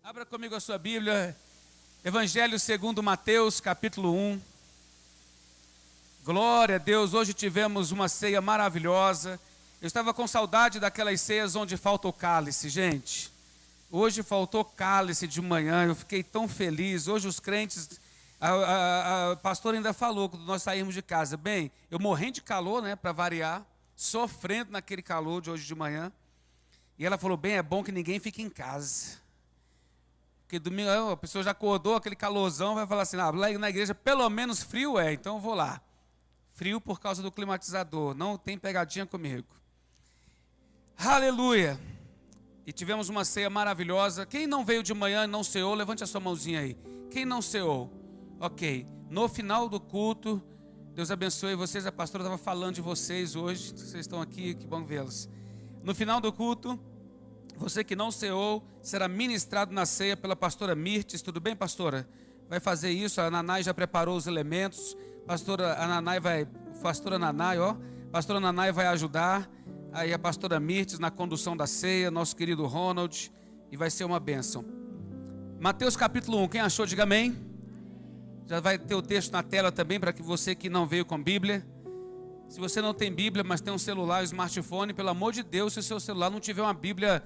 Abra comigo a sua Bíblia, Evangelho segundo Mateus, capítulo 1. Glória a Deus, hoje tivemos uma ceia maravilhosa. Eu estava com saudade daquelas ceias onde falta o cálice, gente. Hoje faltou cálice de manhã, eu fiquei tão feliz. Hoje os crentes, a pastora ainda falou quando nós saímos de casa. Bem, eu morrendo de calor, né, para variar, sofrendo naquele calor de hoje de manhã. E ela falou, bem, é bom que ninguém fique em casa. Porque domingo a pessoa já acordou, aquele calorzão, vai falar assim, lá na igreja pelo menos frio então eu vou lá. Frio por causa do climatizador, não tem pegadinha comigo. Aleluia! E tivemos uma ceia maravilhosa. Quem não veio de manhã e não ceou, levante a sua mãozinha aí. Quem não ceou? Ok. No final do culto, Deus abençoe vocês, a pastora estava falando de vocês hoje, vocês estão aqui, que bom vê-los. No final do culto, você que não ceou, será ministrado na ceia pela pastora Mirtes. Tudo bem, pastora? Vai fazer isso, a Nanai já preparou os elementos. Pastora Nanai vai ajudar. Aí a pastora Mirtes na condução da ceia, nosso querido Ronald, e vai ser uma bênção. Mateus capítulo 1, quem achou, diga amém. Já vai ter o texto na tela também, para que você que não veio com Bíblia. Se você não tem Bíblia, mas tem um celular, um smartphone, pelo amor de Deus, se o seu celular não tiver uma Bíblia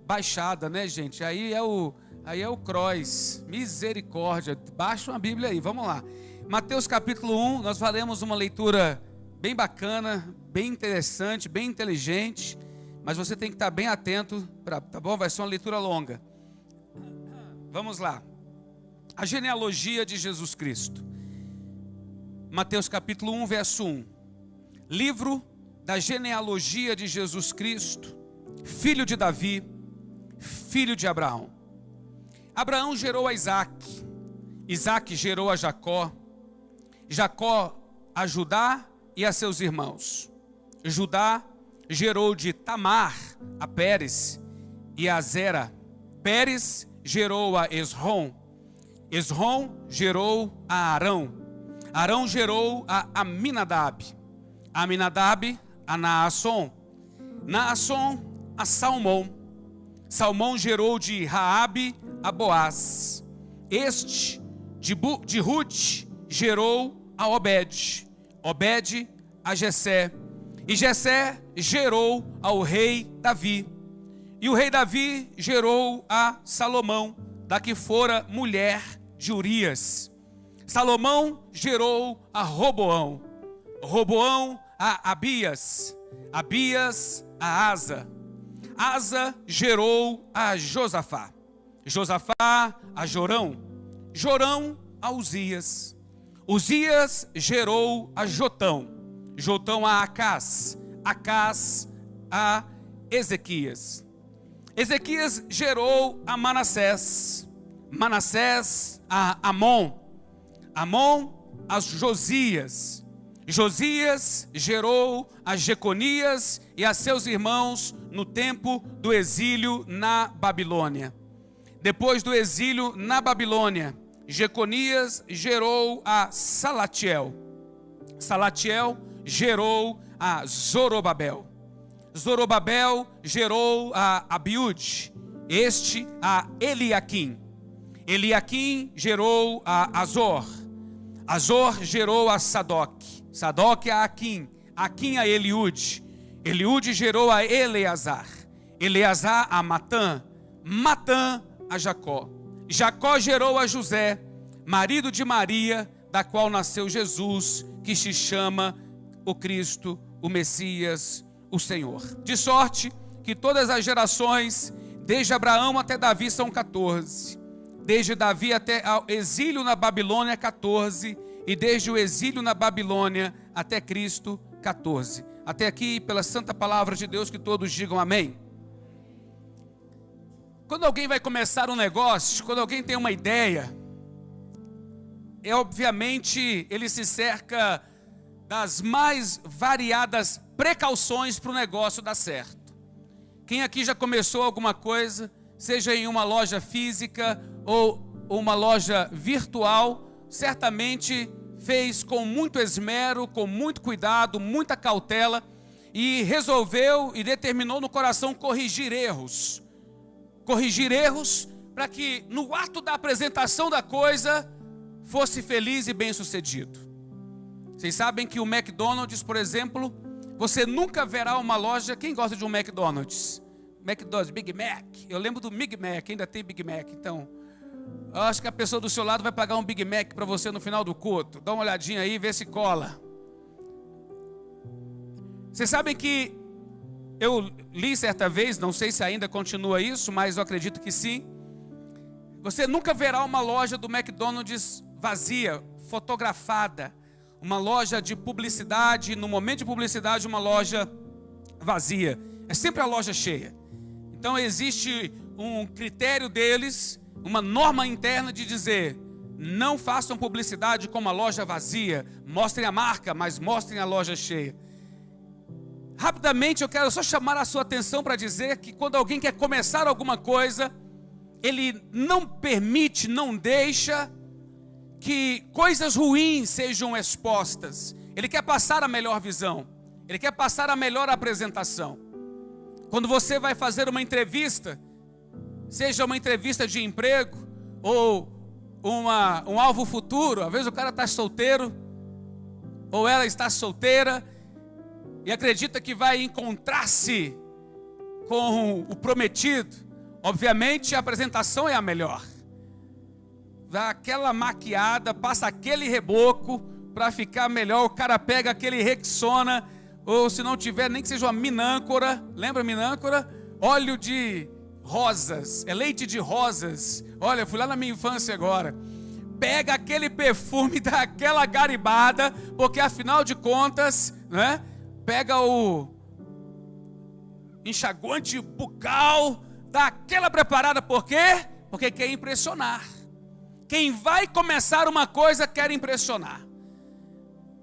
baixada, né, gente? Aí é o cross, misericórdia. Baixa uma Bíblia aí, vamos lá. Mateus capítulo 1, nós faremos uma leitura bem bacana, bem interessante, bem inteligente, mas você tem que estar bem atento, tá bom? Vai ser uma leitura longa. Vamos lá. A genealogia de Jesus Cristo. Mateus capítulo 1, verso 1. Livro da genealogia de Jesus Cristo, filho de Davi, filho de Abraão. Abraão gerou a Isaac, Isaac gerou a Jacó, Jacó a Judá e a seus irmãos. Judá gerou de Tamar a Pérez e a Zera. Pérez gerou a Esrom, Esrom gerou a Arão, Arão gerou a Aminadab, Aminadab a Naasson, Naasson a Salmão, Salmão gerou de Raabe a Boaz. Este de Ruth gerou a Obed, Obed a Jessé, e Jessé gerou ao rei Davi, e o rei Davi gerou a Salomão, da que fora mulher de Urias. Salomão gerou a Roboão, Roboão a Abias, Abias a Asa, Asa gerou a Josafá, Josafá a Jorão, Jorão a Uzias, Uzias gerou a Jotão, Jotão a Acás, Acás a Ezequias, Ezequias gerou a Manassés, Manassés a Amon, Amon a Josias, Josias gerou a Jeconias e a seus irmãos no tempo do exílio na Babilônia. Depois do exílio na Babilônia, Jeconias gerou a Salatiel, Salatiel gerou a Zorobabel, Zorobabel gerou a Abiúde, este a Eliaquim, Eliaquim gerou a Azor, Azor gerou a Sadoc, Sadoc a Aquim, Aquim a Eliúde, Eliúde gerou a Eleazar, Eleazar a Matã, Matã a Jacó, Jacó gerou a José, marido de Maria, da qual nasceu Jesus, que se chama o Cristo, o Messias, o Senhor. De sorte que todas as gerações, desde Abraão até Davi, são 14. Desde Davi até o exílio na Babilônia, 14. E desde o exílio na Babilônia até Cristo, 14. Até aqui, pela santa palavra de Deus, que todos digam amém. Quando alguém vai começar um negócio, quando alguém tem uma ideia, obviamente ele se cerca das mais variadas precauções para o negócio dar certo. Quem aqui já começou alguma coisa, seja em uma loja física ou uma loja virtual, certamente fez com muito esmero, com muito cuidado, muita cautela, e resolveu e determinou no coração corrigir erros para que no ato da apresentação da coisa fosse feliz e bem-sucedido. Vocês sabem que o McDonald's, por exemplo, você nunca verá uma loja. Quem gosta de um McDonald's? McDonald's, Big Mac. Eu lembro do Big Mac, ainda tem Big Mac. Então, eu acho que a pessoa do seu lado vai pagar um Big Mac para você no final do culto. Dá uma olhadinha aí, vê se cola. Vocês sabem que eu li certa vez, não sei se ainda continua isso, mas eu acredito que sim. Você nunca verá uma loja do McDonald's vazia, fotografada. Uma loja de publicidade, no momento de publicidade, uma loja vazia. É sempre a loja cheia. Então existe um critério deles, uma norma interna de dizer: não façam publicidade com uma loja vazia. Mostrem a marca, mas mostrem a loja cheia. Rapidamente eu quero só chamar a sua atenção para dizer que quando alguém quer começar alguma coisa, ele não permite, não deixa que coisas ruins sejam expostas. Ele quer passar a melhor visão. Ele quer passar a melhor apresentação. Quando você vai fazer uma entrevista, seja uma entrevista de emprego ou um alvo futuro, às vezes o cara está solteiro ou ela está solteira e acredita que vai encontrar-se com o prometido. Obviamente a apresentação é a melhor. Dá aquela maquiada, passa aquele reboco para ficar melhor. O cara pega aquele Rexona, ou se não tiver, nem que seja uma minâncora. Lembra minâncora? Óleo de rosas, é leite de rosas. Olha, fui lá na minha infância agora. Pega aquele perfume, dá aquela garibada, porque afinal de contas, né? Pega o enxaguante bucal, dá aquela preparada, por quê? Porque quer impressionar. Quem vai começar uma coisa quer impressionar.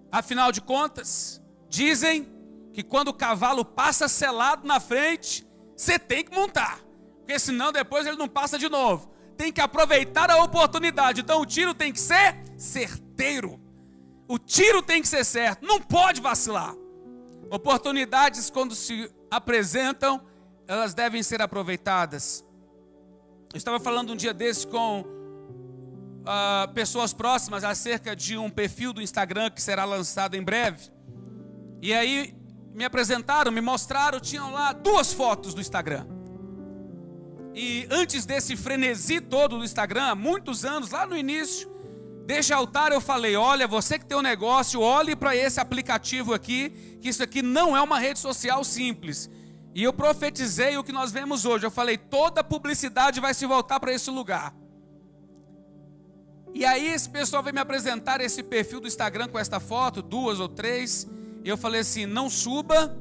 Afinal de contas, dizem que quando o cavalo passa selado na frente, você tem que montar, porque senão depois ele não passa de novo. Tem que aproveitar a oportunidade. Então o tiro tem que ser certeiro. O tiro tem que ser certo, não pode vacilar. Oportunidades, quando se apresentam, elas devem ser aproveitadas. Eu estava falando um dia desses com pessoas próximas acerca de um perfil do Instagram que será lançado em breve. E aí me apresentaram, me mostraram, tinham lá 2 fotos do Instagram. E antes desse frenesi todo do Instagram, há muitos anos, lá no início, desse altar eu falei: olha, você que tem um negócio, olhe para esse aplicativo aqui, que isso aqui não é uma rede social simples. E eu profetizei o que nós vemos hoje. Eu falei: toda publicidade vai se voltar para esse lugar. E aí esse pessoal veio me apresentar esse perfil do Instagram com esta foto, 2 ou 3. E eu falei assim: não suba,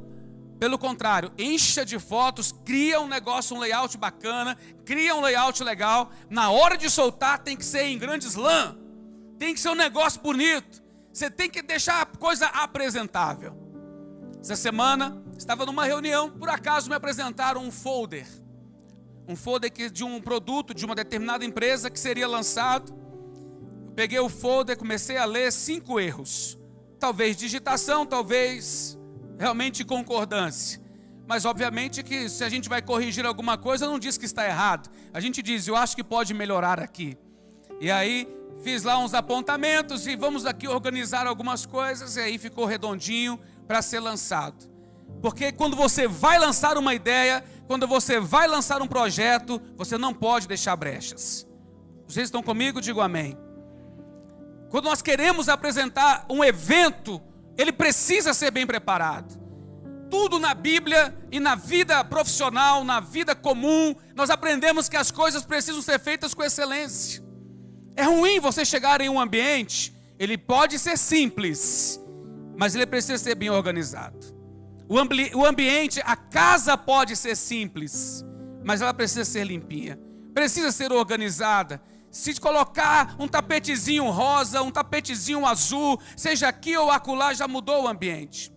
pelo contrário, encha de fotos, cria um negócio, um layout bacana, cria um layout legal. Na hora de soltar tem que ser em grande slam, tem que ser um negócio bonito. Você tem que deixar a coisa apresentável. Essa semana estava numa reunião, por acaso me apresentaram um folder de um produto de uma determinada empresa que seria lançado. Peguei o folder, comecei a ler 5 erros. Talvez digitação, talvez realmente concordância. Mas obviamente que se a gente vai corrigir alguma coisa, não diz que está errado. A gente diz: eu acho que pode melhorar aqui. E aí fiz lá uns apontamentos e vamos aqui organizar algumas coisas. E aí ficou redondinho para ser lançado. Porque quando você vai lançar uma ideia, quando você vai lançar um projeto, você não pode deixar brechas. Vocês estão comigo? Digo amém. Quando nós queremos apresentar um evento, ele precisa ser bem preparado. Tudo na Bíblia e na vida profissional, na vida comum, nós aprendemos que as coisas precisam ser feitas com excelência. É ruim você chegar em um ambiente, ele pode ser simples, mas ele precisa ser bem organizado. O ambiente, a casa pode ser simples, mas ela precisa ser limpinha, precisa ser organizada. Se colocar um tapetezinho rosa, um tapetezinho azul, seja aqui ou acolá, já mudou o ambiente.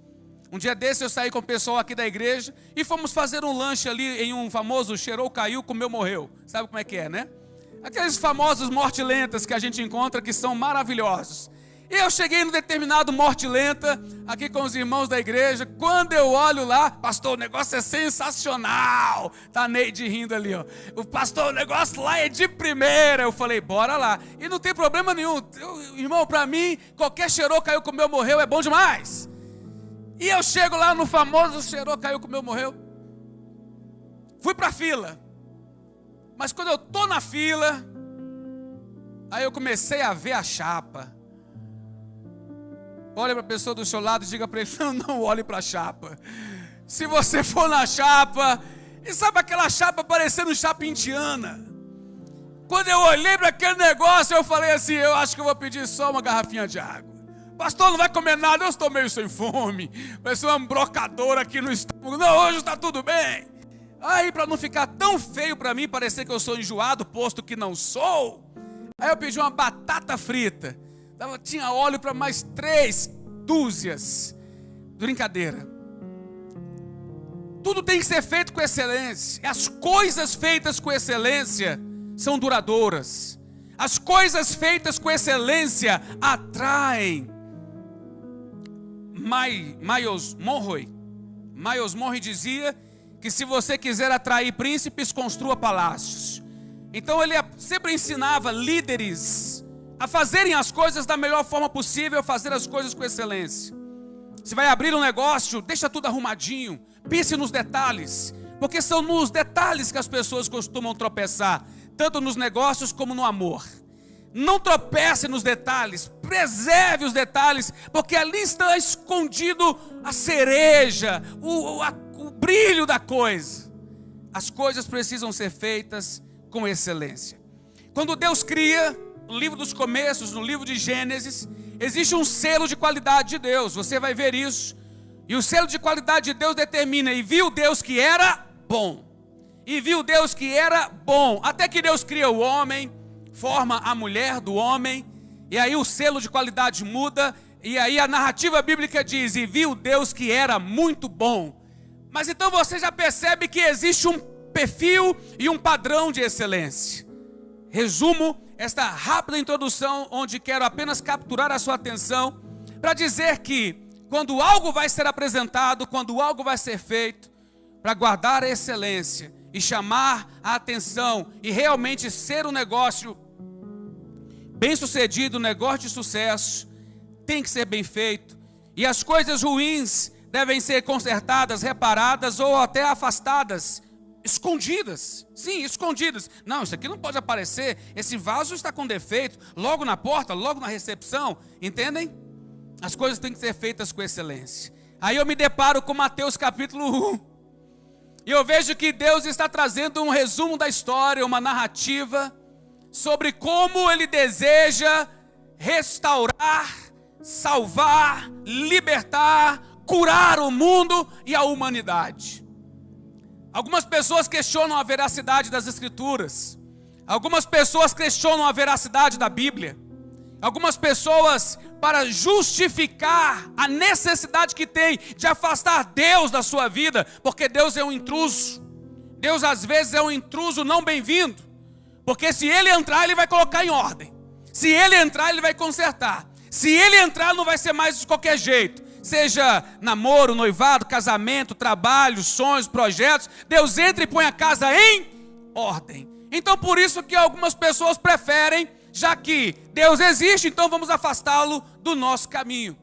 Um dia desse eu saí com o pessoal aqui da igreja e fomos fazer um lanche ali em um famoso cheirou, caiu, comeu, morreu. Sabe como é que é, né? Aqueles famosos morte-lentas que a gente encontra que são maravilhosos. E eu cheguei num determinado morte lenta, aqui com os irmãos da igreja. Quando eu olho lá, pastor, o negócio é sensacional. Tá a Neide rindo ali, ó. O pastor, o negócio lá é de primeira. Eu falei, bora lá. E não tem problema nenhum. Irmão, pra mim, qualquer cheirou, caiu, comeu, morreu, é bom demais. E eu chego lá no famoso cheirou, caiu, comeu, morreu. Fui pra fila. Mas quando eu tô na fila, aí eu comecei a ver a chapa. Olha para a pessoa do seu lado e diga para ele, não olhe para a chapa. Se você for na chapa, e sabe aquela chapa parecendo chapa indiana? Quando eu olhei para aquele negócio, eu falei assim, eu acho que eu vou pedir só uma garrafinha de água. Pastor, não vai comer nada, eu estou meio sem fome. Parece uma brocadora aqui no estômago. Não, hoje está tudo bem. Aí, para não ficar tão feio para mim, parecer que eu sou enjoado, posto que não sou, aí eu pedi uma batata frita. Tinha óleo para mais 3 dúzias. Brincadeira. Tudo tem que ser feito com excelência. As coisas feitas com excelência são duradouras. As coisas feitas com excelência atraem. Miles Monroe dizia que se você quiser atrair príncipes, construa palácios. Então ele sempre ensinava líderes a fazerem as coisas da melhor forma possível, fazer as coisas com excelência. Se vai abrir um negócio, deixa tudo arrumadinho, pense nos detalhes, porque são nos detalhes que as pessoas costumam tropeçar, tanto nos negócios como no amor. Não tropece nos detalhes, preserve os detalhes, porque ali está escondido a cereja, o brilho da coisa. As coisas precisam ser feitas com excelência. Quando Deus cria, no livro dos começos, no livro de Gênesis, existe um selo de qualidade de Deus, você vai ver isso. E o selo de qualidade de Deus determina, e viu Deus que era bom. E viu Deus que era bom, até que Deus cria o homem, forma a mulher do homem, e aí o selo de qualidade muda, e aí a narrativa bíblica diz, e viu Deus que era muito bom. Mas então você já percebe que existe um perfil e um padrão de excelência. Resumo esta rápida introdução, onde quero apenas capturar a sua atenção, para dizer que quando algo vai ser apresentado, quando algo vai ser feito, para guardar a excelência e chamar a atenção e realmente ser um negócio bem sucedido, um negócio de sucesso, tem que ser bem feito. E as coisas ruins devem ser consertadas, reparadas ou até afastadas, escondidas. Sim, escondidas. Não, isso aqui não pode aparecer. Esse vaso está com defeito. Logo na porta, logo na recepção. Entendem? As coisas têm que ser feitas com excelência. Aí eu me deparo com Mateus capítulo 1. E eu vejo que Deus está trazendo um resumo da história, uma narrativa sobre como Ele deseja restaurar, salvar, libertar, curar o mundo e a humanidade. Algumas pessoas questionam a veracidade das Escrituras. Algumas pessoas questionam a veracidade da Bíblia. Algumas pessoas, para justificar a necessidade que tem de afastar Deus da sua vida, porque Deus é um intruso. Deus às vezes é um intruso não bem-vindo, porque se Ele entrar, Ele vai colocar em ordem. Se Ele entrar, Ele vai consertar. Se Ele entrar, não vai ser mais de qualquer jeito. Seja namoro, noivado, casamento, trabalho, sonhos, projetos, Deus entra e põe a casa em ordem. Então por isso que algumas pessoas preferem, já que Deus existe, então vamos afastá-lo do nosso caminho.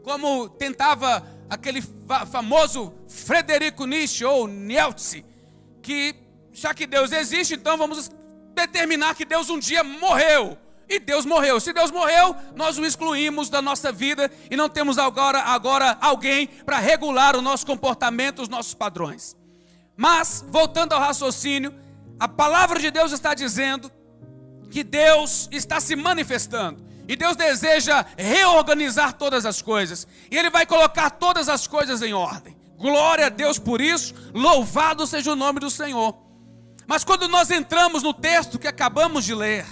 Como tentava aquele famoso Frederico Nietzsche ou Nietzsche, que já que Deus existe, então vamos determinar que Deus um dia morreu. E Deus morreu. Se Deus morreu, nós o excluímos da nossa vida e não temos agora alguém para regular o nosso comportamento, os nossos padrões. Mas, voltando ao raciocínio, a palavra de Deus está dizendo que Deus está se manifestando. E Deus deseja reorganizar todas as coisas. E Ele vai colocar todas as coisas em ordem. Glória a Deus por isso. Louvado seja o nome do Senhor. Mas quando nós entramos no texto que acabamos de ler,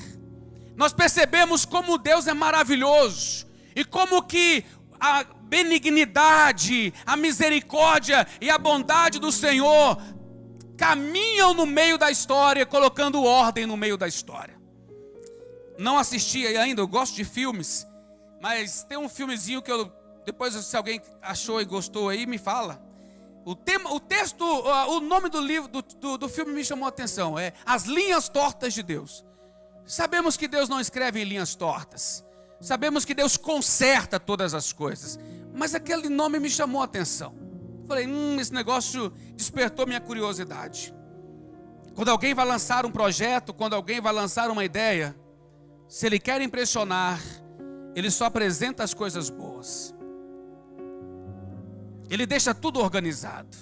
nós percebemos como Deus é maravilhoso. E como que a benignidade, a misericórdia e a bondade do Senhor caminham no meio da história, colocando ordem no meio da história. Não assisti ainda, eu gosto de filmes. mas tem um filmezinho que depois se alguém achou e gostou aí, me fala. O nome do livro, do filme me chamou a atenção, é As Linhas Tortas de Deus. Sabemos que Deus não escreve em linhas tortas. Sabemos que Deus conserta todas as coisas. Mas aquele nome me chamou a atenção. Falei, esse negócio despertou minha curiosidade. Quando alguém vai lançar um projeto, quando alguém vai lançar uma ideia, se ele quer impressionar, ele só apresenta as coisas boas. Ele deixa tudo organizado.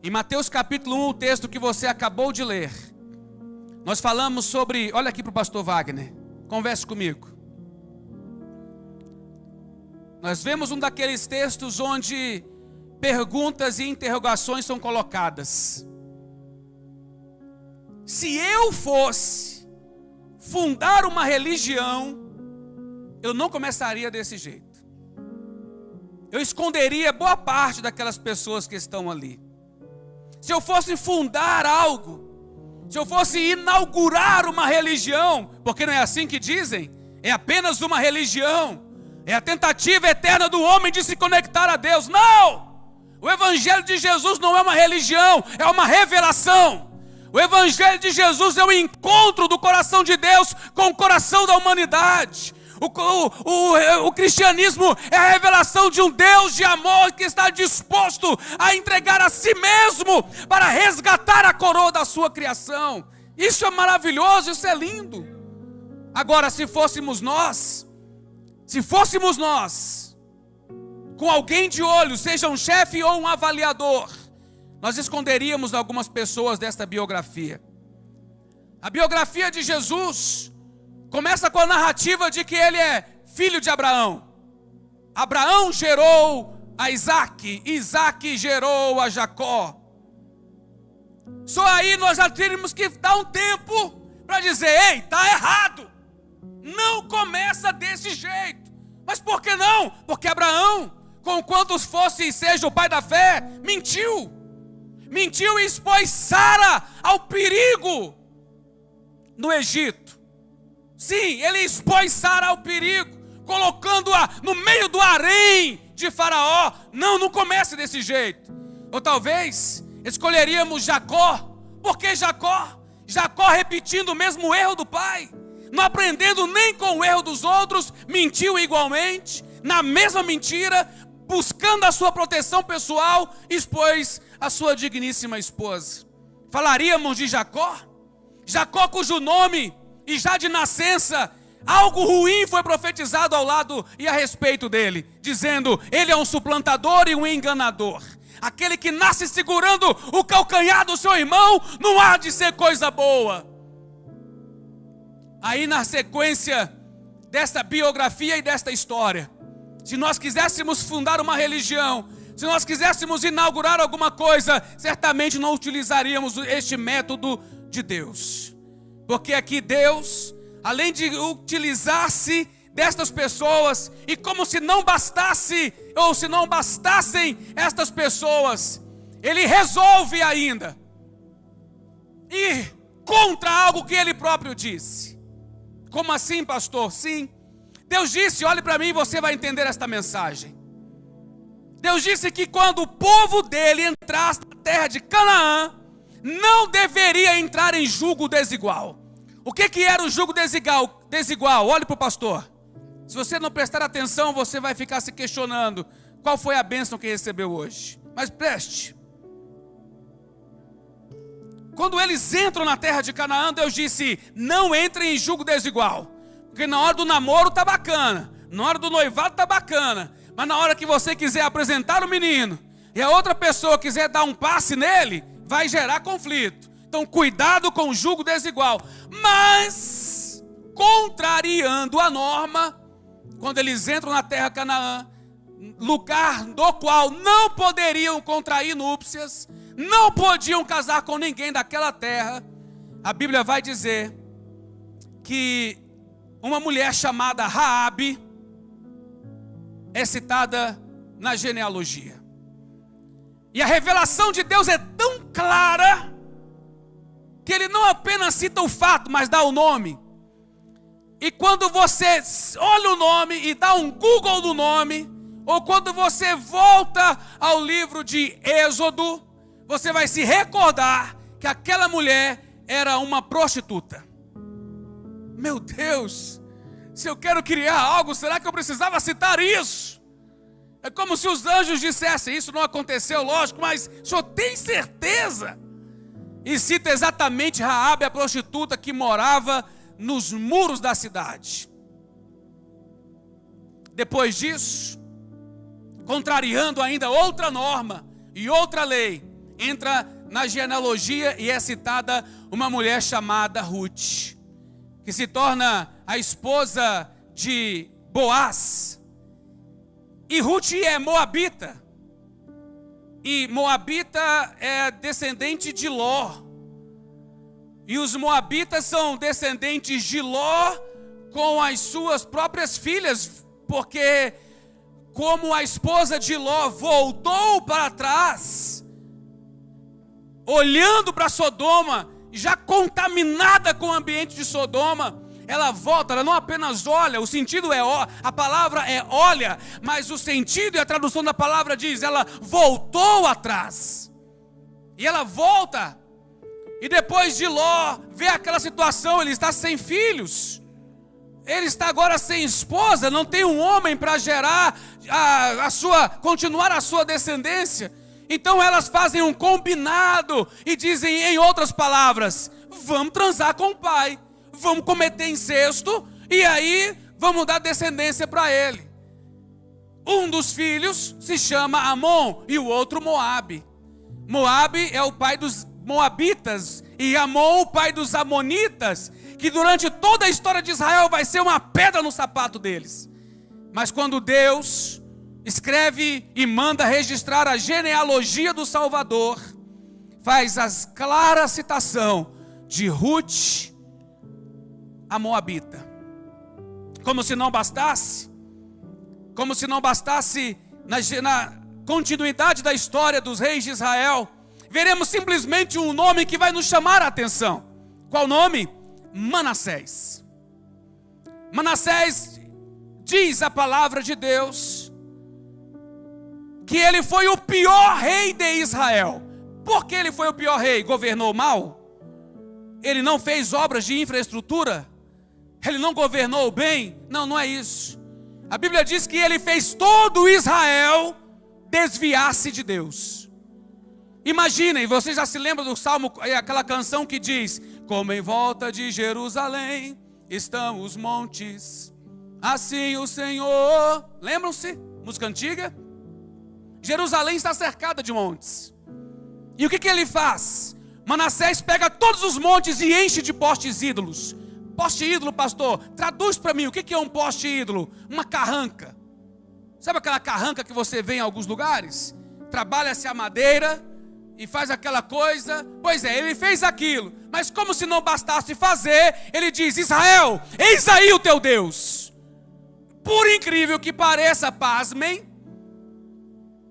Em Mateus capítulo 1, o texto que você acabou de ler, nós falamos sobre, olha aqui para o pastor Wagner, converse comigo. Nós vemos um daqueles textos onde perguntas e interrogações são colocadas. Se eu fosse fundar uma religião, eu não começaria desse jeito. Eu esconderia boa parte daquelas pessoas que estão ali. Se eu fosse fundar algo, se eu fosse inaugurar uma religião, porque não é assim que dizem, é apenas uma religião, é a tentativa eterna do homem de se conectar a Deus. Não! O Evangelho de Jesus não é uma religião, é uma revelação. O Evangelho de Jesus é o encontro do coração de Deus com o coração da humanidade. O cristianismo é a revelação de um Deus de amor que está disposto a entregar a si mesmo para resgatar a coroa da sua criação. Isso é maravilhoso, isso é lindo. Agora, se fôssemos nós, com alguém de olho, seja um chefe ou um avaliador, nós esconderíamos algumas pessoas desta biografia. A biografia de Jesus começa com a narrativa de que ele é filho de Abraão. Abraão gerou a Isaac, Isaac gerou a Jacó. Só aí nós já teríamos que dar um tempo para dizer, ei, está errado. Não começa desse jeito. Mas por que não? Porque Abraão, conquanto fosse e seja o pai da fé, mentiu. Mentiu e expôs Sara ao perigo no Egito. Sim, ele expôs Sara ao perigo, colocando-a no meio do harém de Faraó. Não comece desse jeito. Ou talvez escolheríamos Jacó. Por que Jacó? Jacó repetindo o mesmo erro do pai, não aprendendo nem com o erro dos outros, mentiu igualmente, na mesma mentira, buscando a sua proteção pessoal, expôs a sua digníssima esposa. Falaríamos de Jacó? Jacó cujo nome e já de nascença algo ruim foi profetizado ao lado e a respeito dele, dizendo, ele é um suplantador e um enganador. Aquele que nasce segurando o calcanhar do seu irmão, não há de ser coisa boa. Aí na sequência desta biografia e desta história, se nós quiséssemos fundar uma religião, se nós quiséssemos inaugurar alguma coisa, certamente não utilizaríamos este método de Deus. Porque aqui Deus, além de utilizar-se destas pessoas, e como se não bastasse, ou se não bastassem estas pessoas, Ele resolve ainda ir contra algo que Ele próprio disse. Como assim, pastor? Sim, Deus disse, olhe para mim e você vai entender esta mensagem. Deus disse que quando o povo dele entrasse na terra de Canaã, não deveria entrar em jugo desigual. O que era o jugo desigual? Olhe para o pastor. Se você não prestar atenção, você vai ficar se questionando qual foi a bênção que recebeu hoje. Mas preste. Quando eles entram na terra de Canaã, Deus disse, não entrem em jugo desigual. Porque na hora do namoro está bacana, na hora do noivado está bacana, mas na hora que você quiser apresentar o menino e a outra pessoa quiser dar um passe nele, vai gerar conflito. Então cuidado com o jugo desigual. Mas, contrariando a norma, quando eles entram na terra Canaã, lugar do qual não poderiam contrair núpcias, não podiam casar com ninguém daquela terra, a Bíblia vai dizer que uma mulher chamada Raabe é citada na genealogia. E a revelação de Deus é tão clara que Ele não apenas cita o fato, mas dá o nome. E quando você olha o nome e dá um Google no nome, ou quando você volta ao livro de Êxodo, você vai se recordar que aquela mulher era uma prostituta. Meu Deus, se eu quero criar algo, será que eu precisava citar isso? É como se os anjos dissessem, isso não aconteceu, lógico, mas o senhor tem certeza? E cita exatamente Raabe, a prostituta que morava nos muros da cidade. Depois disso, contrariando ainda outra norma e outra lei, entra na genealogia e é citada uma mulher chamada Ruth, que se torna a esposa de Boaz. E Ruth é moabita. E moabita é descendente de Ló. E os moabitas são descendentes de Ló com as suas próprias filhas, porque como a esposa de Ló voltou para trás, olhando para Sodoma, já contaminada com o ambiente de Sodoma, ela volta, ela não apenas olha, o sentido é, a palavra é olha, mas o sentido e a tradução da palavra diz, ela voltou atrás. E ela volta, e depois de Ló, vê aquela situação, ele está sem filhos, ele está agora sem esposa, não tem um homem para gerar, continuar a sua descendência. Então elas fazem um combinado e dizem em outras palavras, vamos transar com o pai, vamos cometer incesto e aí vamos dar descendência para ele. Um dos filhos se chama Amon e o outro Moabe. Moabe é o pai dos moabitas e Amon o pai dos amonitas, que durante toda a história de Israel vai ser uma pedra no sapato deles. Mas quando Deus escreve e manda registrar a genealogia do Salvador, faz a clara citação de Ruth, a moabita. Como se não bastasse, na continuidade da história dos reis de Israel, veremos simplesmente um nome que vai nos chamar a atenção. Qual nome? Manassés. Manassés, diz a palavra de Deus, que ele foi o pior rei de Israel. Por que ele foi o pior rei? Governou mal? Ele não fez obras de infraestrutura? Ele não governou bem? Não, não é isso. A Bíblia diz que ele fez todo Israel desviar-se de Deus. Imaginem, vocês já se lembram do Salmo, aquela canção que diz, como em volta de Jerusalém estão os montes, assim o Senhor... Lembram-se? Música antiga? Jerusalém está cercada de montes. E o que ele faz? Manassés pega todos os montes e enche de postes ídolos. Poste ídolo, pastor, traduz para mim, o que é um poste ídolo? Uma carranca. Sabe aquela carranca que você vê em alguns lugares? Trabalha-se a madeira e faz aquela coisa. Pois é, ele fez aquilo. Mas como se não bastasse fazer, ele diz, Israel, eis aí o teu Deus. Por incrível que pareça, pasmem,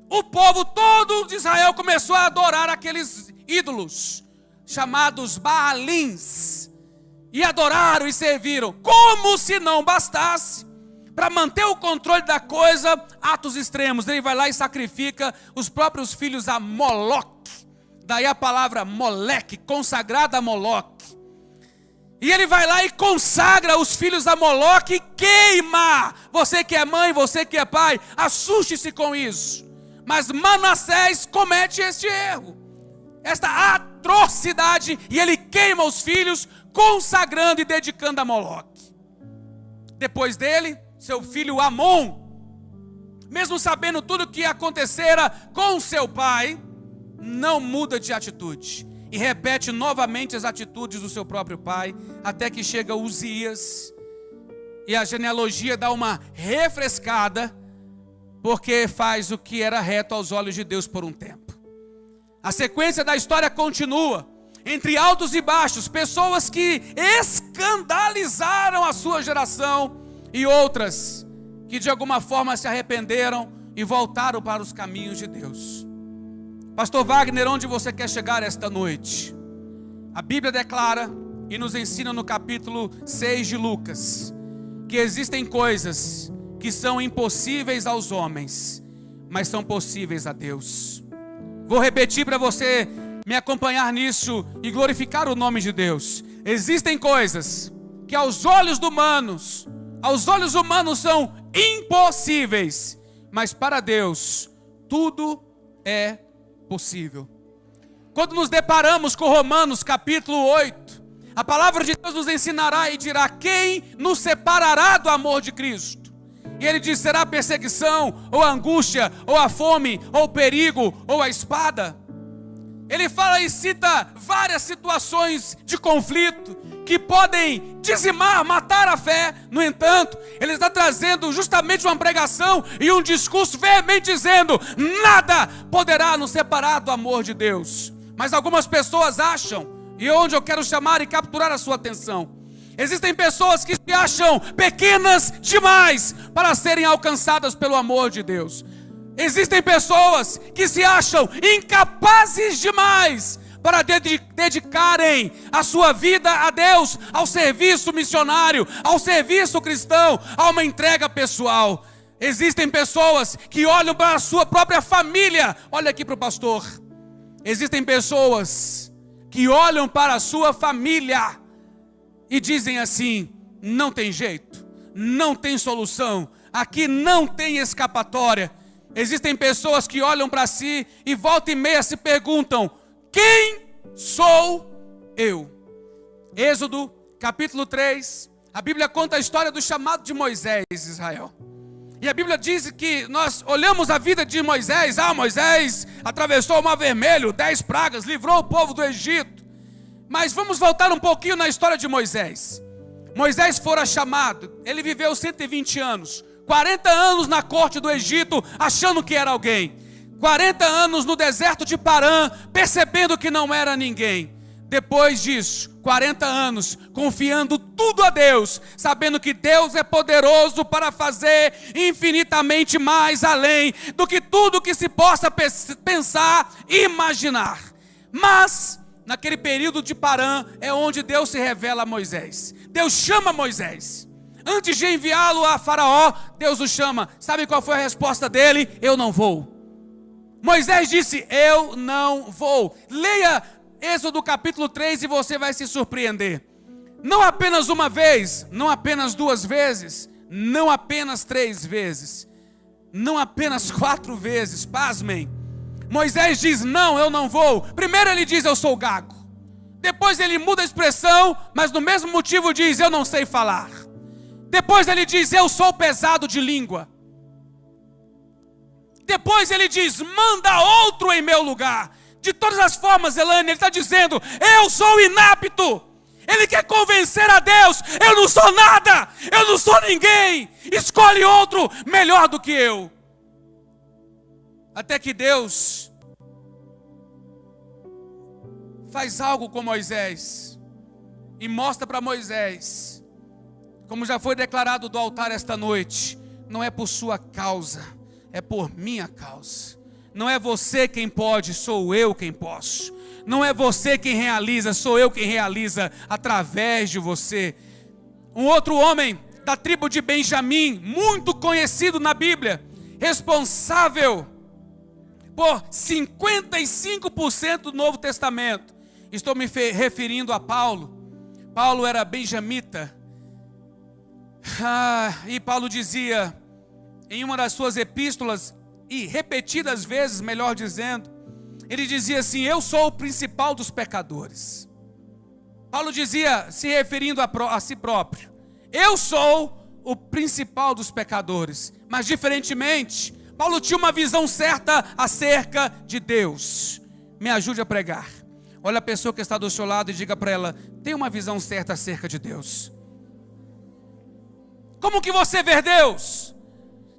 o povo todo de Israel começou a adorar aqueles ídolos, chamados Baalins. E adoraram e serviram, como se não bastasse, para manter o controle da coisa, atos extremos. Ele vai lá e sacrifica os próprios filhos a Moloque. Daí a palavra Moleque, consagrada a Moloque. E ele vai lá e consagra os filhos a Moloque e queima. Você que é mãe, você que é pai, assuste-se com isso. Mas Manassés comete este erro, esta atrocidade, e ele queima os filhos, consagrando e dedicando a Moloque. Depois dele, seu filho Amon, mesmo sabendo tudo o que acontecera com seu pai, não muda de atitude e repete novamente as atitudes do seu próprio pai, até que chega Uzias e a genealogia dá uma refrescada, porque faz o que era reto aos olhos de Deus por um tempo. A sequência da história continua, entre altos e baixos, pessoas que escandalizaram a sua geração e outras que de alguma forma se arrependeram e voltaram para os caminhos de Deus. Pastor Wagner, onde você quer chegar esta noite? A Bíblia declara e nos ensina no capítulo 6 de Lucas, que existem coisas que são impossíveis aos homens, mas são possíveis a Deus. Vou repetir para você me acompanhar nisso e glorificar o nome de Deus. Existem coisas que aos olhos humanos são impossíveis, mas para Deus tudo é possível. Quando nos deparamos com Romanos capítulo 8, a palavra de Deus nos ensinará e dirá: quem nos separará do amor de Cristo? E ele diz: será a perseguição, ou a angústia, ou a fome, ou o perigo, ou a espada? Ele fala e cita várias situações de conflito que podem dizimar, matar a fé. No entanto, ele está trazendo justamente uma pregação e um discurso veemente dizendo: nada poderá nos separar do amor de Deus. Mas algumas pessoas acham, e onde eu quero chamar e capturar a sua atenção, existem pessoas que se acham pequenas demais para serem alcançadas pelo amor de Deus. Existem pessoas que se acham incapazes demais para dedicarem a sua vida a Deus, ao serviço missionário, ao serviço cristão, a uma entrega pessoal. Existem pessoas que olham para a sua própria família. Olha aqui para o pastor. Existem pessoas que olham para a sua família e dizem assim: não tem jeito, não tem solução, aqui não tem escapatória. Existem pessoas que olham para si e volta e meia se perguntam: quem sou eu? Êxodo capítulo 3, a Bíblia conta a história do chamado de Moisés, Israel. E a Bíblia diz que nós olhamos a vida de Moisés. Moisés atravessou o Mar Vermelho, 10 pragas, livrou o povo do Egito. Mas vamos voltar um pouquinho na história de Moisés. Moisés fora chamado, ele viveu 120 anos, 40 anos na corte do Egito, achando que era alguém. 40 anos no deserto de Parã, percebendo que não era ninguém. Depois disso, 40 anos confiando tudo a Deus, sabendo que Deus é poderoso para fazer infinitamente mais além do que tudo que se possa pensar e imaginar. Mas naquele período de Parã é onde Deus se revela a Moisés. Deus chama Moisés. Antes de enviá-lo a Faraó, Deus o chama. Sabe qual foi a resposta dele? Eu não vou. Moisés disse: eu não vou. Leia Êxodo capítulo 3 e você vai se surpreender. Não apenas uma vez, não apenas 2 vezes, não apenas 3 vezes, não apenas 4 vezes, pasmem. Moisés diz: não, eu não vou. Primeiro ele diz: eu sou gago. Depois ele muda a expressão, mas no mesmo motivo diz: eu não sei falar. Depois ele diz: eu sou pesado de língua. Depois ele diz: manda outro em meu lugar. De todas as formas, Elaine, ele está dizendo: eu sou inapto. Ele quer convencer a Deus: eu não sou nada, eu não sou ninguém. Escolhe outro melhor do que eu. Até que Deus faz algo com Moisés e mostra para Moisés, como já foi declarado do altar esta noite: não é por sua causa, é por minha causa. Não é você quem pode, sou eu quem posso. Não é você quem realiza, sou eu quem realiza através de você. Um outro homem da tribo de Benjamim, muito conhecido na Bíblia, responsável por 55% do Novo Testamento. Estou me referindo a Paulo. Paulo era benjamita. E Paulo dizia em uma das suas epístolas, e repetidas vezes, melhor dizendo, ele dizia assim: eu sou o principal dos pecadores. Paulo dizia, se referindo a si próprio: eu sou o principal dos pecadores. Mas diferentemente, Paulo tinha uma visão certa acerca de Deus. Me ajude a pregar. Olha a pessoa que está do seu lado e diga para ela: tem uma visão certa acerca de Deus. Como que você vê Deus?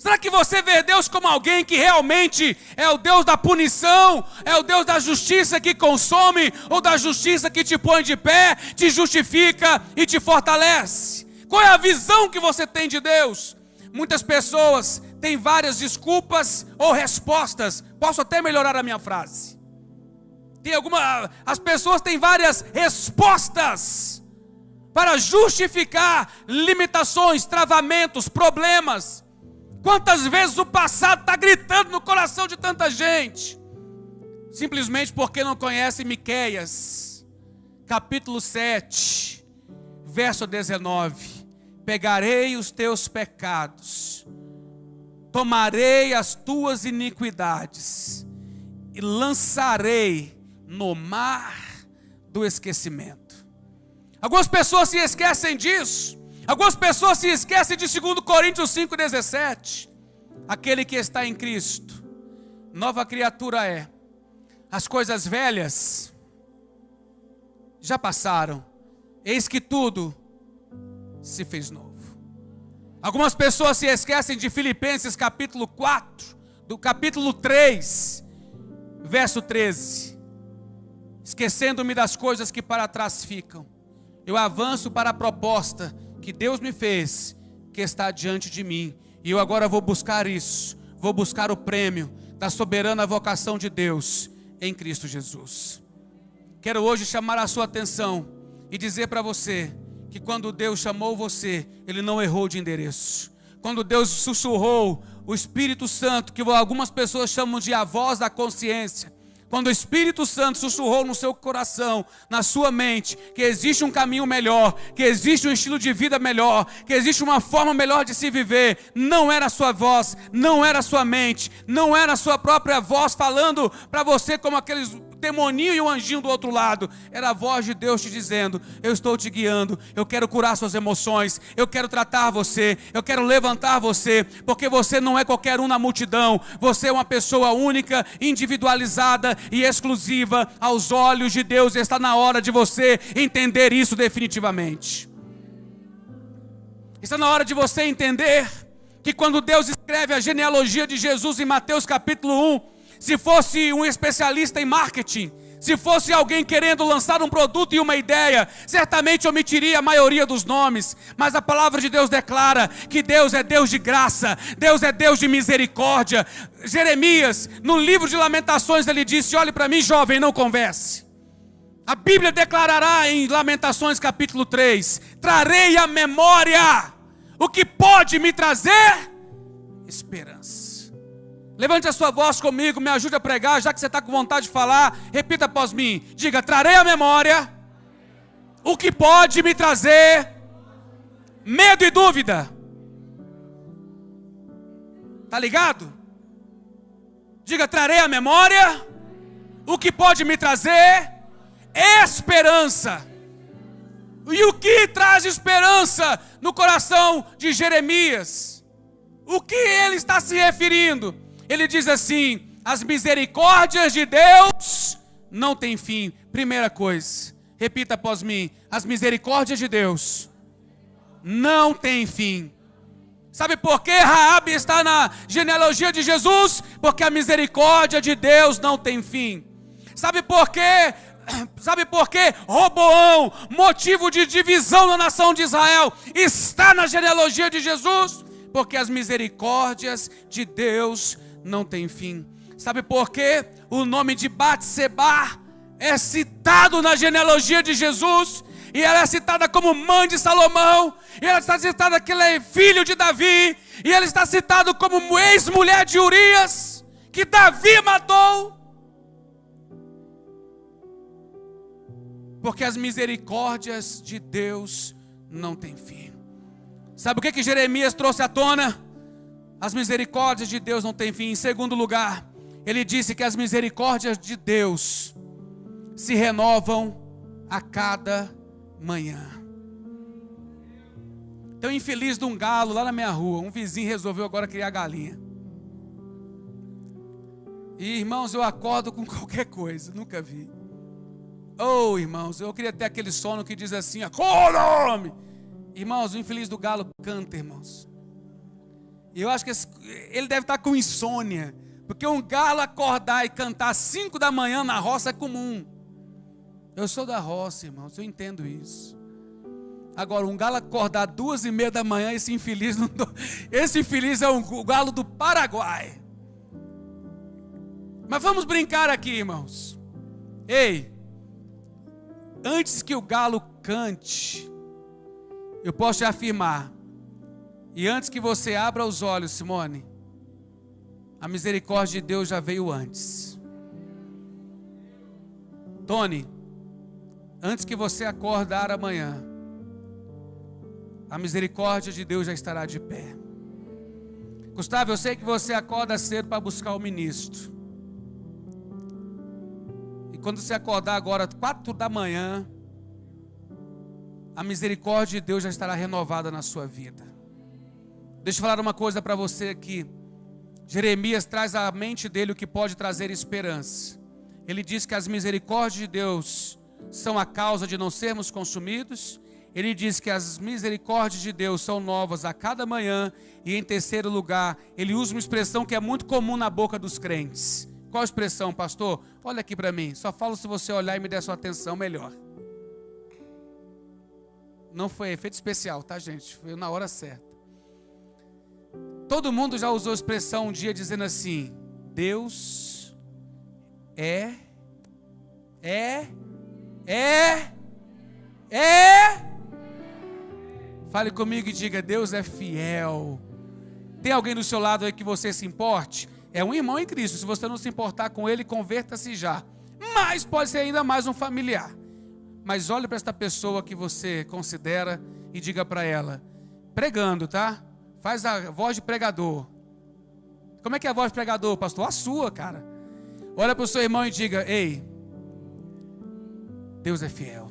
Será que você vê Deus como alguém que realmente é o Deus da punição, é o Deus da justiça que consome, ou da justiça que te põe de pé, te justifica e te fortalece? Qual é a visão que você tem de Deus? Muitas pessoas têm várias desculpas ou respostas. Posso até melhorar a minha frase. As pessoas têm várias respostas para justificar limitações, travamentos, problemas. Quantas vezes o passado está gritando no coração de tanta gente, simplesmente porque não conhece Miqueias, capítulo 7, verso 19. Pegarei os teus pecados, tomarei as tuas iniquidades e lançarei no mar do esquecimento. Algumas pessoas se esquecem disso. Algumas pessoas se esquecem de 2 Coríntios 5,17. Aquele que está em Cristo, nova criatura é. As coisas velhas já passaram, eis que tudo se fez novo. Algumas pessoas se esquecem de Filipenses capítulo 4, do capítulo 3, verso 13. Esquecendo-me das coisas que para trás ficam, eu avanço para a proposta que Deus me fez, que está diante de mim. E eu agora vou buscar isso, vou buscar o prêmio da soberana vocação de Deus em Cristo Jesus. Quero hoje chamar a sua atenção e dizer para você que quando Deus chamou você, Ele não errou de endereço. Quando Deus sussurrou o Espírito Santo, que algumas pessoas chamam de a voz da consciência, quando o Espírito Santo sussurrou no seu coração, na sua mente, que existe um caminho melhor, que existe um estilo de vida melhor, que existe uma forma melhor de se viver, não era a sua voz, não era a sua mente, não era a sua própria voz falando para você como aqueles demoninho e um anjinho do outro lado. Era a voz de Deus te dizendo: eu estou te guiando, eu quero curar suas emoções, eu quero tratar você, eu quero levantar você, porque você não é qualquer um na multidão, você é uma pessoa única, individualizada e exclusiva aos olhos de Deus. E está na hora de você entender isso definitivamente. Está na hora de você entender que quando Deus escreve a genealogia de Jesus em Mateus capítulo 1, se fosse um especialista em marketing, se fosse alguém querendo lançar um produto e uma ideia, certamente omitiria a maioria dos nomes. Mas a palavra de Deus declara que Deus é Deus de graça, Deus é Deus de misericórdia. Jeremias, no livro de Lamentações, ele disse: olhe para mim, jovem, não converse. A Bíblia declarará em Lamentações capítulo 3: trarei à memória o que pode me trazer esperança. Levante a sua voz comigo, me ajude a pregar, já que você está com vontade de falar, repita após mim. Diga: trarei à memória o que pode me trazer medo e dúvida. Tá ligado? Diga: trarei à memória o que pode me trazer esperança. E o que traz esperança no coração de Jeremias? O que ele está se referindo? Ele diz assim: as misericórdias de Deus não têm fim. Primeira coisa, repita após mim: as misericórdias de Deus não têm fim. Sabe por que Raabe está na genealogia de Jesus? Porque a misericórdia de Deus não tem fim. Sabe por quê? Sabe por quê? Roboão, motivo de divisão na nação de Israel, está na genealogia de Jesus? Porque as misericórdias de Deus não tem fim. Sabe por quê? O nome de Batseba é citado na genealogia de Jesus, e ela é citada como mãe de Salomão, e ela está citada que ela é filho de Davi, e ela está citado como ex-mulher de Urias, que Davi matou. Porque as misericórdias de Deus não têm fim. Sabe o que Jeremias trouxe à tona? As misericórdias de Deus não têm fim. Em segundo lugar, ele disse que as misericórdias de Deus se renovam a cada manhã. Tem um infeliz de um galo lá na minha rua. Um vizinho resolveu agora criar galinha. E irmãos, eu acordo com qualquer coisa, nunca vi. Oh, irmãos, eu queria ter aquele sono que diz assim: acorda, homem! Irmãos, o infeliz do galo canta, irmãos. E eu acho que ele deve estar com insônia, porque um galo acordar e cantar às 5 da manhã na roça é comum. Eu sou da roça, irmãos, eu entendo isso. Agora, um galo acordar 2:30 da manhã, esse infeliz é o galo do Paraguai. Mas vamos brincar aqui, irmãos. Ei, antes que o galo cante, eu posso te afirmar, e antes que você abra os olhos, Simone, a misericórdia de Deus já veio antes. Tony, antes que você acordar amanhã, a misericórdia de Deus já estará de pé. Gustavo, eu sei que você acorda cedo para buscar o ministro. E quando você acordar agora, 4 da manhã, a misericórdia de Deus já estará renovada na sua vida. Deixa eu falar uma coisa para você aqui. Jeremias traz à mente dele o que pode trazer esperança. Ele diz que as misericórdias de Deus são a causa de não sermos consumidos. Ele diz que as misericórdias de Deus são novas a cada manhã. E em terceiro lugar, ele usa uma expressão que é muito comum na boca dos crentes. Qual a expressão, pastor? Olha aqui para mim, só falo se você olhar e me der sua atenção melhor. Não foi efeito especial, tá, gente? Foi na hora certa. Todo mundo já usou a expressão um dia dizendo assim: Deus é. Fale comigo e diga: Deus é fiel. Tem alguém do seu lado aí que você se importe? É um irmão em Cristo. Se você não se importar com ele, converta-se já. Mas pode ser ainda mais um familiar. Mas olhe para esta pessoa que você considera e diga para ela, pregando, tá? Faz a voz de pregador. Como é que é a voz de pregador, pastor? A sua, cara. Olha para o seu irmão e diga: ei, Deus é fiel.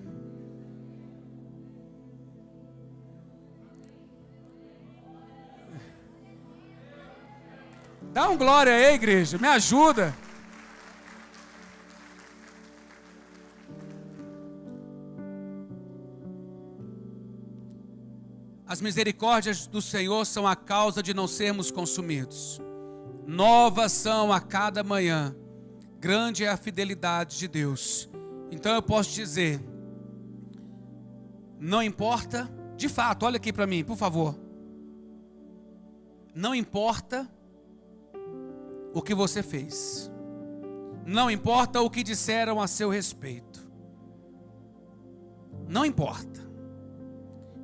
Dá um glória aí, igreja. Me ajuda. As misericórdias do Senhor são a causa de não sermos consumidos. Novas são a cada manhã. Grande é a fidelidade de Deus. Então eu posso dizer, não importa, de fato, olha aqui para mim, por favor. Não importa o que você fez. Não importa o que disseram a seu respeito. Não importa.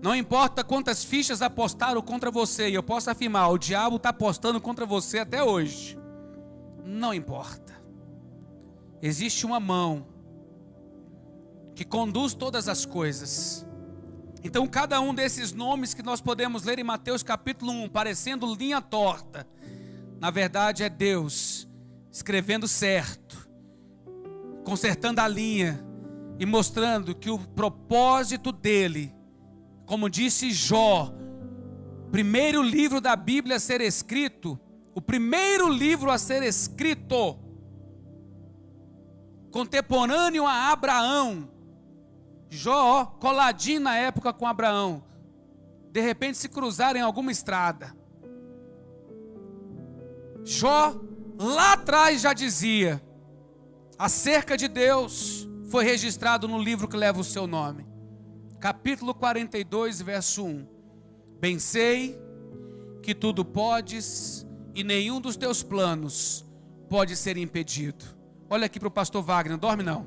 Não importa quantas fichas apostaram contra você, e eu posso afirmar, o diabo está apostando contra você até hoje. Não importa. Existe uma mão que conduz todas as coisas. Então cada um desses nomes que nós podemos ler em Mateus capítulo 1, parecendo linha torta, na verdade é Deus escrevendo certo, consertando a linha e mostrando que o propósito dele, como disse Jó, primeiro livro da Bíblia a ser escrito, o primeiro livro a ser escrito, contemporâneo a Abraão, Jó coladinho na época com Abraão, de repente se cruzarem em alguma estrada, Jó lá atrás já dizia, acerca de Deus, foi registrado no livro que leva o seu nome. Capítulo 42, verso 1. Bem sei que tudo podes e nenhum dos teus planos pode ser impedido. Olha aqui para o pastor Wagner, não dorme não.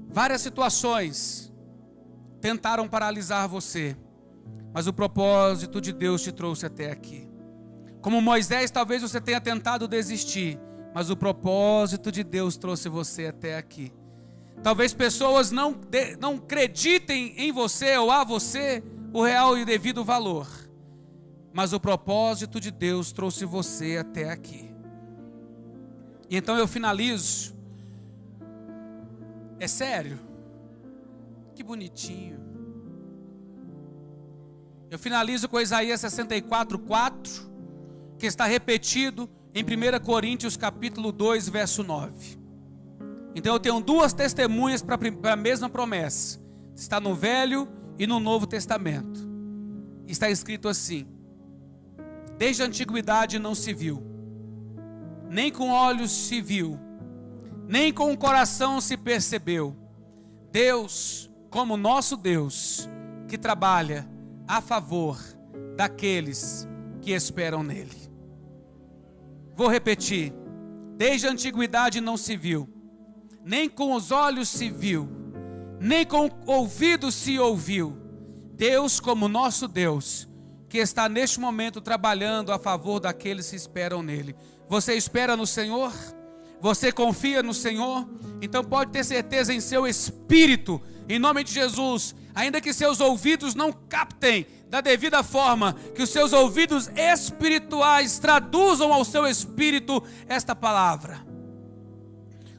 Várias situações tentaram paralisar você, mas o propósito de Deus te trouxe até aqui. Como Moisés, talvez você tenha tentado desistir, mas o propósito de Deus trouxe você até aqui. Talvez pessoas não acreditem em você ou a você o real e devido valor, mas o propósito de Deus trouxe você até aqui. E então eu finalizo. É sério? Que bonitinho. Eu finalizo com Isaías 64:4, que está repetido em 1 Coríntios capítulo 2, verso 9. Então eu tenho duas testemunhas para a mesma promessa. Está no Velho e no Novo Testamento. Está escrito assim: desde a antiguidade não se viu, nem com olhos se viu, nem com o coração se percebeu, Deus como nosso Deus, que trabalha a favor daqueles que esperam nele. Vou repetir: desde a antiguidade não se viu, nem com os olhos se viu, nem com ouvido se ouviu. Deus como nosso Deus, que está neste momento trabalhando a favor daqueles que esperam nele. Você espera no Senhor? Você confia no Senhor? Então pode ter certeza em seu espírito, em nome de Jesus, ainda que seus ouvidos não captem da devida forma, que os seus ouvidos espirituais traduzam ao seu espírito esta palavra.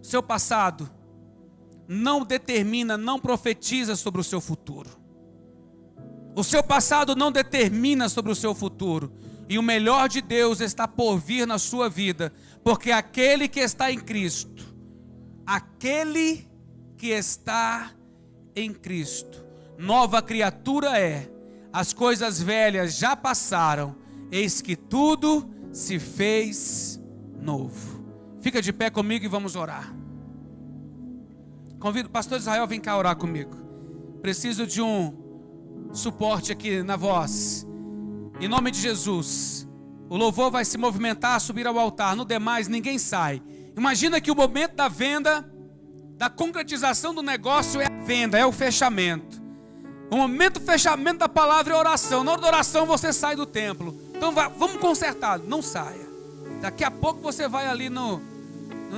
Seu passado não determina, não profetiza sobre o seu futuro. O seu passado não determina sobre o seu futuro. E o melhor de Deus está por vir na sua vida. Porque aquele que está em Cristo, aquele que está em Cristo, nova criatura é. As coisas velhas já passaram, eis que tudo se fez novo. Fica de pé comigo e vamos orar. Convido o pastor Israel, vem cá orar comigo. Preciso de um suporte aqui na voz. Em nome de Jesus. O louvor vai se movimentar, subir ao altar. No demais, ninguém sai. Imagina que o momento da venda, da concretização do negócio é a venda, é o fechamento. O momento do fechamento da palavra é oração. Na hora da oração você sai do templo. Então vamos consertar, não saia. Daqui a pouco você vai ali no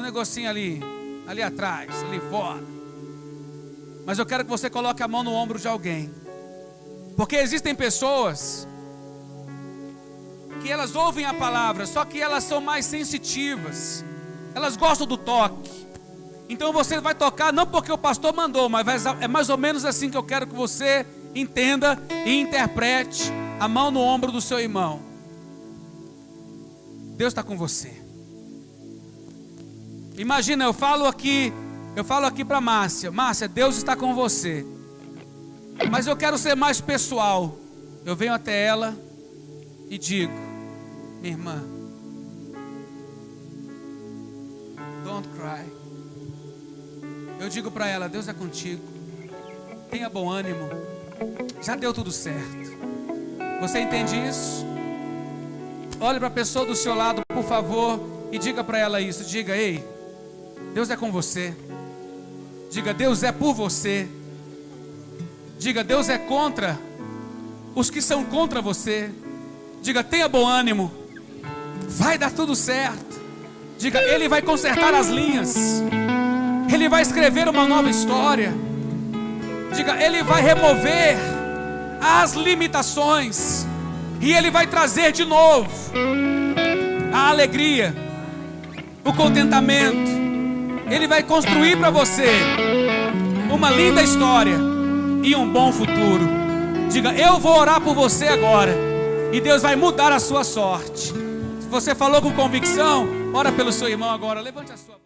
negocinho ali atrás, ali fora. Mas eu quero que você coloque a mão no ombro de alguém. Porque existem pessoas que elas ouvem a palavra, só que elas são mais sensitivas. Elas gostam do toque. Então você vai tocar não porque o pastor mandou, mas é mais ou menos assim que eu quero que você entenda e interprete a mão no ombro do seu irmão. Deus está com você. Imagina, eu falo aqui para Márcia. Márcia, Deus está com você. Mas eu quero ser mais pessoal. Eu venho até ela e digo: minha irmã, don't cry. Eu digo para ela: Deus é contigo. Tenha bom ânimo. Já deu tudo certo. Você entende isso? Olhe para a pessoa do seu lado, por favor, e diga para ela isso. Diga: ei, Deus é com você. Diga: Deus é por você. Diga: Deus é contra os que são contra você. Diga: tenha bom ânimo. Vai dar tudo certo. Diga: Ele vai consertar as linhas. Ele vai escrever uma nova história. Diga: Ele vai remover as limitações. E Ele vai trazer de novo a alegria, o contentamento. Ele vai construir para você uma linda história e um bom futuro. Diga: eu vou orar por você agora, e Deus vai mudar a sua sorte. Se você falou com convicção, ora pelo seu irmão agora. Levante a sua mão.